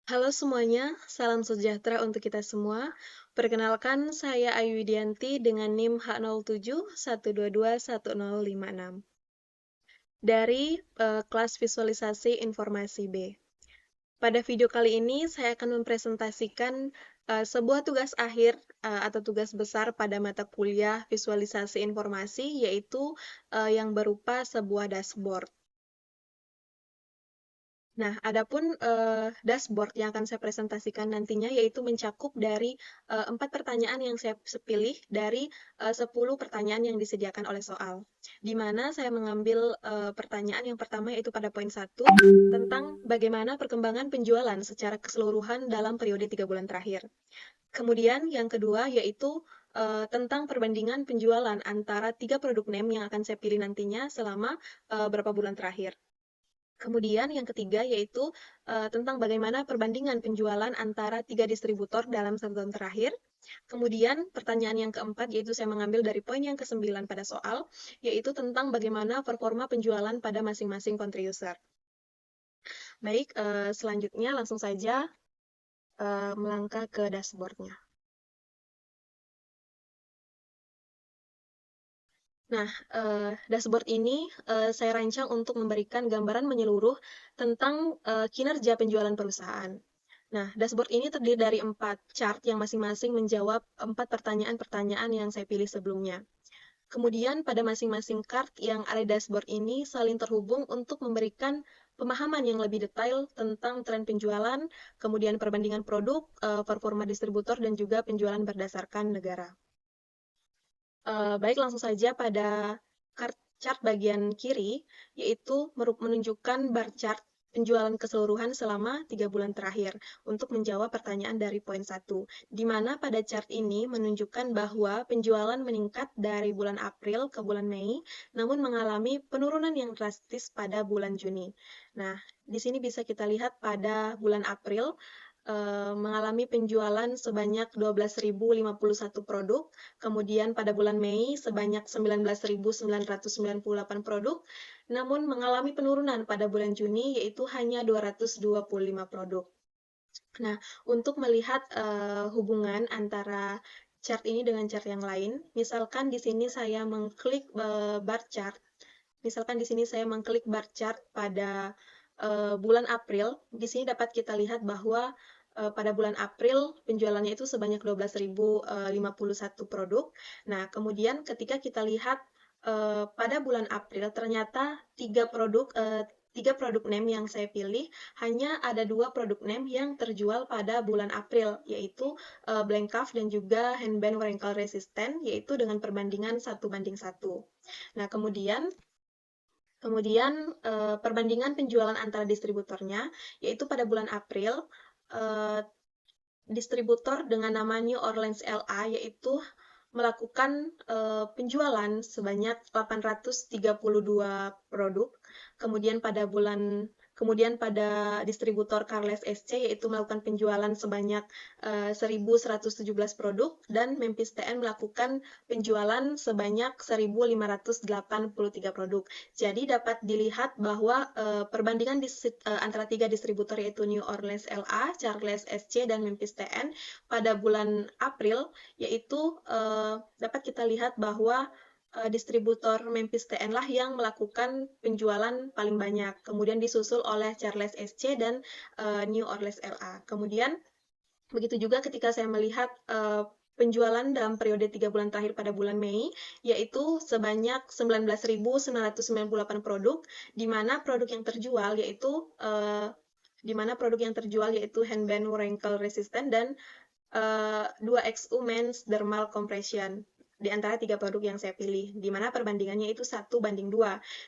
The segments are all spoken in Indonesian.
Halo semuanya, salam sejahtera untuk kita semua. Perkenalkan, saya Ayu Widianti dengan NIM H0721221056 dari kelas visualisasi informasi B. Pada video kali ini, saya akan mempresentasikan sebuah tugas akhir atau tugas besar pada mata kuliah visualisasi informasi, yaitu yang berupa sebuah dashboard. Nah, adapun dashboard yang akan saya presentasikan nantinya yaitu mencakup dari 4 pertanyaan yang saya pilih dari 10 pertanyaan yang disediakan oleh soal. Di mana saya mengambil pertanyaan yang pertama yaitu pada poin 1 tentang bagaimana perkembangan penjualan secara keseluruhan dalam periode 3 bulan terakhir. Kemudian yang kedua yaitu tentang perbandingan penjualan antara 3 produk name yang akan saya pilih nantinya selama beberapa bulan terakhir. Kemudian yang ketiga yaitu tentang bagaimana perbandingan penjualan antara 3 distributor dalam 1 tahun terakhir. Kemudian pertanyaan yang keempat yaitu saya mengambil dari poin yang ke-9 pada soal, yaitu tentang bagaimana performa penjualan pada masing-masing country user. Baik, selanjutnya langsung saja melangkah ke dashboardnya. Nah, dashboard ini saya rancang untuk memberikan gambaran menyeluruh tentang kinerja penjualan perusahaan. Nah, dashboard ini terdiri dari 4 chart yang masing-masing menjawab 4 pertanyaan-pertanyaan yang saya pilih sebelumnya. Kemudian pada masing-masing chart yang ada di dashboard ini saling terhubung untuk memberikan pemahaman yang lebih detail tentang tren penjualan, kemudian perbandingan produk, performa distributor, dan juga penjualan berdasarkan negara. Baik, langsung saja pada chart bagian kiri, yaitu menunjukkan bar chart penjualan keseluruhan selama 3 bulan terakhir untuk menjawab pertanyaan dari poin 1, di mana pada chart ini menunjukkan bahwa penjualan meningkat dari bulan April ke bulan Mei, namun mengalami penurunan yang drastis pada bulan Juni. Nah, di sini bisa kita lihat pada bulan April, mengalami penjualan sebanyak 12.051 produk, kemudian pada bulan Mei sebanyak 19.998 produk, namun mengalami penurunan pada bulan Juni yaitu hanya 225 produk. Nah, untuk melihat hubungan antara chart ini dengan chart yang lain, misalkan di sini saya mengklik bar chart, pada bulan April, di sini dapat kita lihat bahwa pada bulan April penjualannya itu sebanyak 12.051 produk. Nah, kemudian ketika kita lihat pada bulan April ternyata tiga produk name yang saya pilih hanya ada 2 produk name yang terjual pada bulan April, yaitu blank cuff dan juga handband wrinkle resistant, yaitu dengan perbandingan 1:1. Nah, kemudian perbandingan penjualan antara distributornya, yaitu pada bulan April, distributor dengan nama New Orleans LA yaitu melakukan penjualan sebanyak 832 produk. Kemudian pada distributor Carles SC yaitu melakukan penjualan sebanyak 1.117 produk, dan Memphis TN melakukan penjualan sebanyak 1.583 produk. Jadi dapat dilihat bahwa perbandingan antara 3 distributor yaitu New Orleans LA, Charles SC, dan Memphis TN pada bulan April yaitu dapat kita lihat bahwa distributor Memphis TN lah yang melakukan penjualan paling banyak, kemudian disusul oleh Charles SC dan New Orleans LA. Kemudian begitu juga ketika saya melihat penjualan dalam periode 3 bulan terakhir pada bulan Mei, yaitu sebanyak 19.998 produk, di mana produk yang terjual yaitu handband wrinkle resistant dan 2XU Men's Dermal Compression di antara 3 produk yang saya pilih, di mana perbandingannya itu 1:2.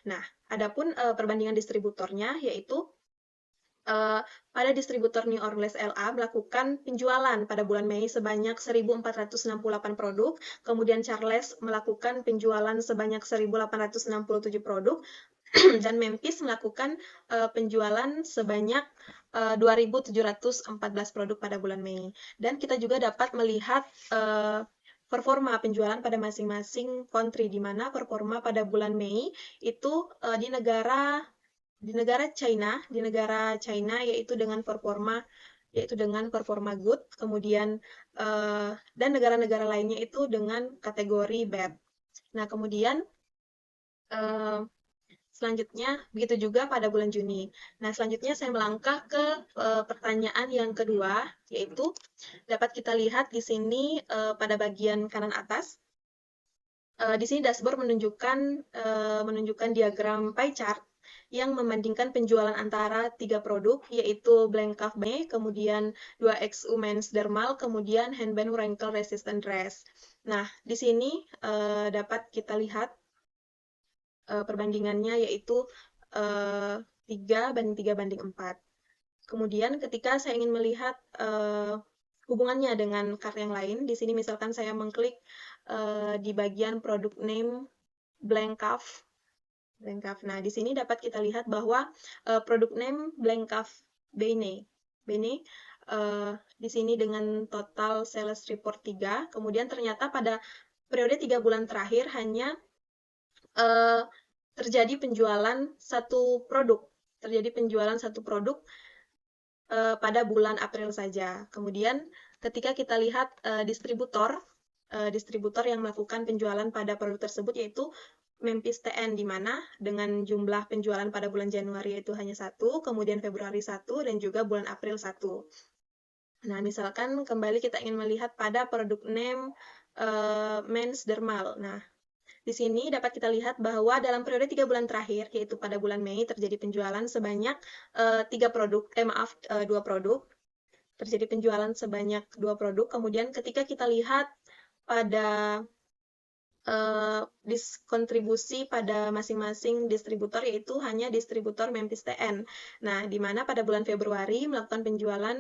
Nah, adapun perbandingan distributornya yaitu pada distributor New Orleans LA melakukan penjualan pada bulan Mei sebanyak 1.468 produk, kemudian Charles melakukan penjualan sebanyak 1.867 produk, dan Memphis melakukan penjualan sebanyak 2.714 produk pada bulan Mei. Dan kita juga dapat melihat performa penjualan pada masing-masing country, di mana performa pada bulan Mei itu di negara China yaitu dengan performa yaitu dengan performa good, kemudian dan negara-negara lainnya itu dengan kategori bad. Nah, kemudian eh, selanjutnya, begitu juga pada bulan Juni. Nah, selanjutnya saya melangkah ke pertanyaan yang kedua, yaitu dapat kita lihat di sini pada bagian kanan atas. Di sini dashboard menunjukkan diagram pie chart yang membandingkan penjualan antara tiga produk, yaitu Blank Calf Bene, kemudian 2XU Men's Dermal, kemudian Henband Wrinkle Resistant Dress. Nah, di sini dapat kita lihat perbandingannya yaitu 3 banding 4. Kemudian ketika saya ingin melihat hubungannya dengan kartu yang lain, di sini misalkan saya mengklik di bagian produk name blank calf. Nah, di sini dapat kita lihat bahwa produk name blank calf Bene. Di sini dengan total sales report 3, kemudian ternyata pada periode 3 bulan terakhir hanya uh, terjadi penjualan satu produk. Pada bulan April saja. Kemudian ketika kita lihat distributor yang melakukan penjualan pada produk tersebut yaitu Memphis TN, di mana dengan jumlah penjualan pada bulan Januari itu hanya 1, kemudian Februari 1, dan juga bulan April 1. Nah, misalkan kembali kita ingin melihat pada produk name Men's Dermal. Nah, di sini dapat kita lihat bahwa dalam periode 3 bulan terakhir, yaitu pada bulan Mei, terjadi penjualan sebanyak 2 produk. Terjadi penjualan sebanyak 2 produk. Kemudian ketika kita lihat pada kontribusi pada masing-masing distributor, yaitu hanya distributor Memphis TN. Nah, di mana pada bulan Februari melakukan penjualan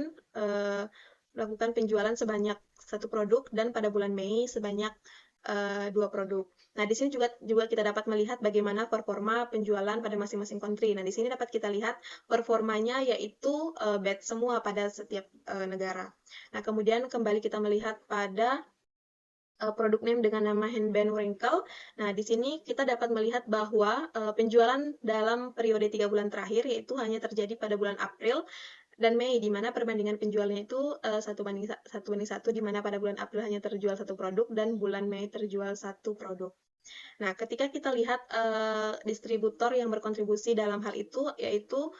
sebanyak 1 produk, dan pada bulan Mei sebanyak 2 produk. Nah, di sini juga kita dapat melihat bagaimana performa penjualan pada masing-masing country. Nah, di sini dapat kita lihat performanya yaitu bad semua pada setiap negara. Nah, kemudian kembali kita melihat pada produk name dengan nama Henband Wrinkle. Nah, di sini kita dapat melihat bahwa penjualan dalam periode 3 bulan terakhir yaitu hanya terjadi pada bulan April dan Mei, di mana perbandingan penjualannya itu 1:1, di mana pada bulan April hanya terjual 1 produk dan bulan Mei terjual 1 produk. Nah, ketika kita lihat distributor yang berkontribusi dalam hal itu yaitu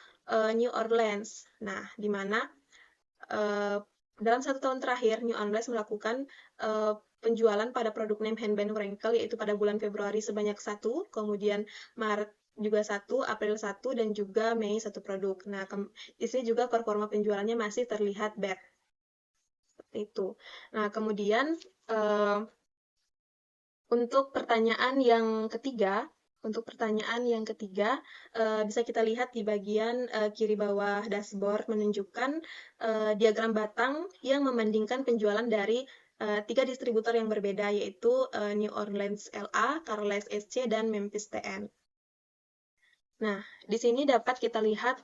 New Orleans. Nah, di mana dalam 1 tahun terakhir New Orleans melakukan penjualan pada produk name Henband Wrinkle yaitu pada bulan Februari sebanyak 1, kemudian Maret juga 1, April 1, dan juga Mei 1 produk. Nah, di sini juga performa penjualannya masih terlihat bad. Seperti itu. Nah, kemudian untuk pertanyaan yang ketiga, bisa kita lihat di bagian kiri bawah dashboard menunjukkan diagram batang yang membandingkan penjualan dari 3 distributor yang berbeda, yaitu New Orleans LA, Carlisle SC, dan Memphis TN. Nah, di sini dapat kita lihat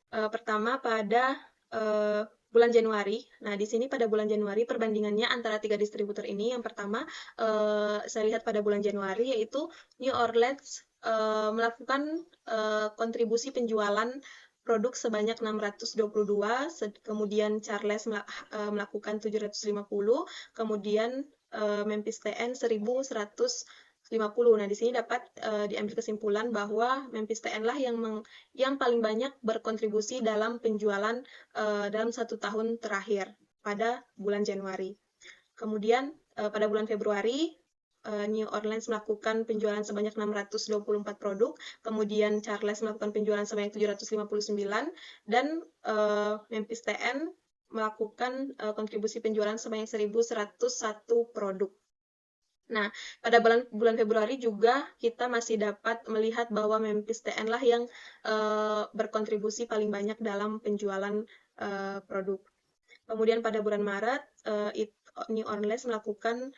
pertama pada bulan Januari. Nah, di sini pada bulan Januari perbandingannya antara 3 distributor ini. Yang pertama, saya lihat pada bulan Januari yaitu New Orleans melakukan kontribusi penjualan produk sebanyak 622, kemudian Charles melakukan 750, kemudian Memphis TN 1150. Nah, di sini dapat diambil kesimpulan bahwa Memphis TN lah yang paling banyak berkontribusi dalam penjualan dalam 1 tahun terakhir pada bulan Januari. Kemudian pada bulan Februari New Orleans melakukan penjualan sebanyak 624 produk, kemudian Charles melakukan penjualan sebanyak 759, dan Memphis TN melakukan kontribusi penjualan sebanyak 1101 produk. Nah, pada bulan Februari juga kita masih dapat melihat bahwa Memphis TN lah yang berkontribusi paling banyak dalam penjualan produk. Kemudian pada bulan Maret, New Orleans melakukan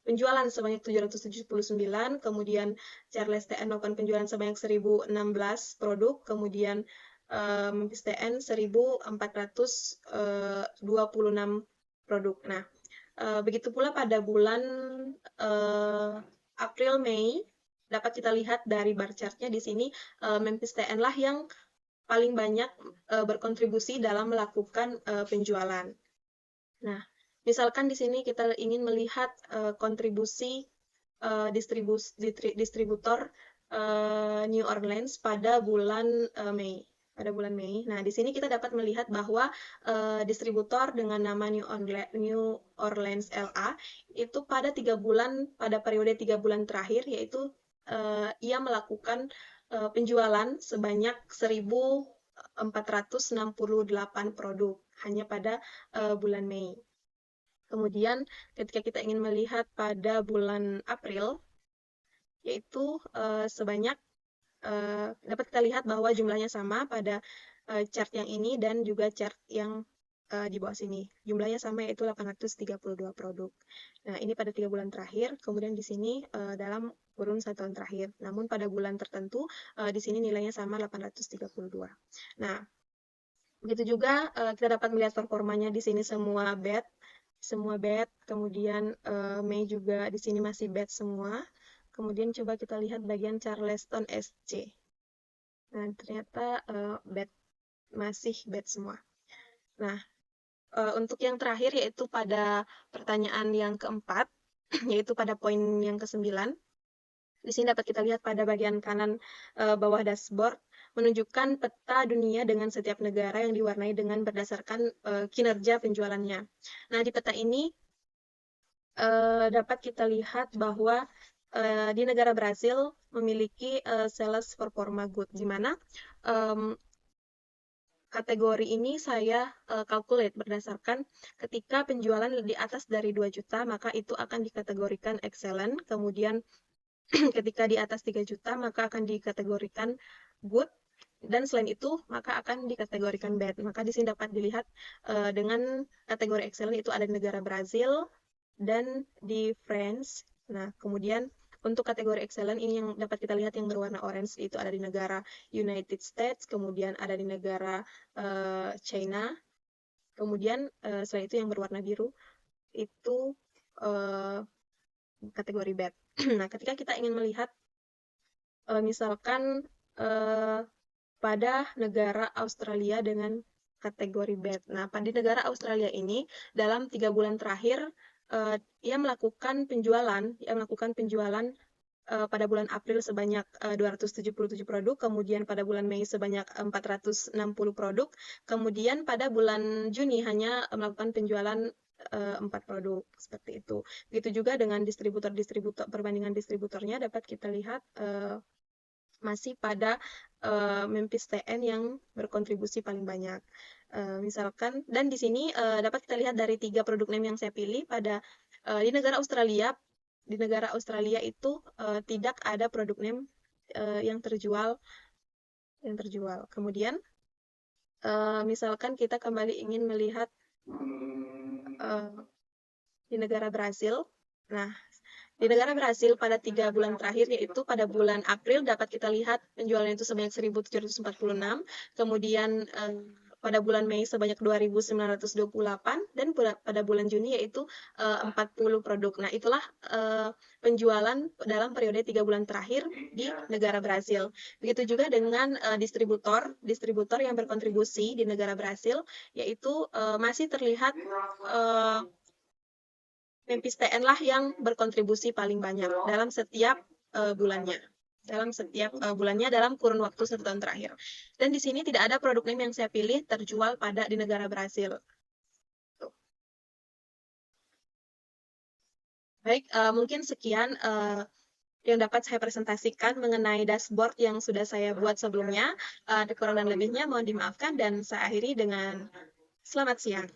penjualan sebanyak 779, kemudian Charles TN melakukan penjualan sebanyak 1016 produk, kemudian Memphis TN 1426 produk. Nah, begitu pula pada bulan April Mei, dapat kita lihat dari bar chartnya di sini Memphis TN lah yang paling banyak berkontribusi dalam melakukan penjualan. Nah, misalkan di sini kita ingin melihat kontribusi distributor New Orleans pada bulan Mei. Pada bulan Mei. Nah, di sini kita dapat melihat bahwa distributor dengan nama New Orleans LA itu pada periode 3 bulan terakhir, yaitu ia melakukan penjualan sebanyak 1.468 produk hanya pada bulan Mei. Kemudian ketika kita ingin melihat pada bulan April, yaitu sebanyak dapat kita lihat bahwa jumlahnya sama pada chart yang ini dan juga chart yang di bawah sini. Jumlahnya sama, yaitu 832 produk. Nah, ini pada 3 bulan terakhir, kemudian di sini dalam kurun 1 tahun terakhir. Namun pada bulan tertentu di sini nilainya sama 832. Nah, begitu juga kita dapat melihat performanya di sini semua bad, kemudian Mei juga di sini masih bad semua. Kemudian coba kita lihat bagian Charleston SC. Nah, ternyata masih bad semua. Nah, untuk yang terakhir yaitu pada pertanyaan yang keempat, yaitu pada poin yang ke-9. Di sini dapat kita lihat pada bagian kanan bawah dashboard, menunjukkan peta dunia dengan setiap negara yang diwarnai dengan berdasarkan kinerja penjualannya. Nah, di peta ini dapat kita lihat bahwa di negara Brasil memiliki sales performa good, di mana kategori ini saya calculate berdasarkan ketika penjualan di atas dari 2 juta, maka itu akan dikategorikan excellent. Kemudian ketika di atas 3 juta, maka akan dikategorikan good. Dan selain itu, maka akan dikategorikan bad. Maka di sini dapat dilihat dengan kategori excellent itu ada di negara Brazil dan di France. Nah, kemudian untuk kategori excellent ini yang dapat kita lihat yang berwarna orange itu ada di negara United States, kemudian ada di negara China, kemudian selain itu yang berwarna biru itu kategori bad. Nah, ketika kita ingin melihat misalkan pada negara Australia dengan kategori bad. Nah, pada negara Australia ini dalam 3 bulan terakhir ia melakukan penjualan pada bulan April sebanyak 277 produk, kemudian pada bulan Mei sebanyak 460 produk, kemudian pada bulan Juni hanya melakukan penjualan 4 produk, seperti itu. Begitu juga dengan perbandingan distributornya dapat kita lihat masih pada Memphis TN yang berkontribusi paling banyak. Misalkan, dan di sini dapat kita lihat dari 3 produk name yang saya pilih pada di negara Australia itu tidak ada produk name yang terjual. Kemudian misalkan kita kembali ingin melihat di negara Brasil. Nah, di negara Brasil pada 3 bulan terakhir, yaitu pada bulan April dapat kita lihat penjualan itu sebanyak 1.746, kemudian pada bulan Mei sebanyak 2.928, dan pada bulan Juni yaitu 40 produk. Nah, itulah penjualan dalam periode 3 bulan terakhir di negara Brasil. Begitu juga dengan distributor yang berkontribusi di negara Brasil, yaitu masih terlihat Memphis TN lah yang berkontribusi paling banyak dalam setiap bulannya. Dalam kurun waktu 1 tahun terakhir. Dan di sini tidak ada produk name yang saya pilih terjual di negara Brasil. Baik, mungkin sekian yang dapat saya presentasikan mengenai dashboard yang sudah saya buat sebelumnya. Kurang dan lebihnya mohon dimaafkan, dan saya akhiri dengan selamat siang.